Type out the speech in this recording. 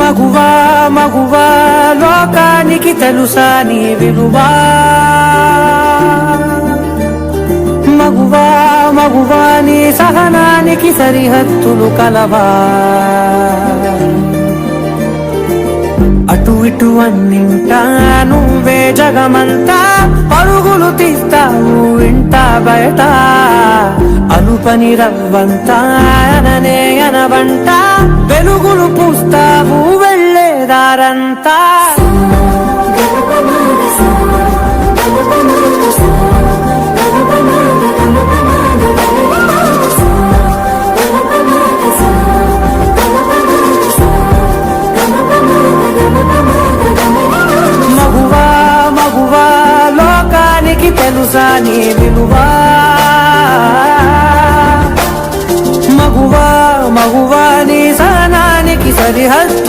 మగువా మగువా లోకానికి తెలుసా నీ విలువా మగువా మగువా నీ సహనానికి సరిహద్దులు కలవా అటు ఇటు అన్నింటా నువ్వే జగమంతా పరుగులు తీస్తావు ఇంట బయట అనుపని రవ్వంతా అననే అనవంట వెలుగులు పూస్తావు వెళ్ళేదారంతా మగువా మగువా లోకానికి తెలుసా నీ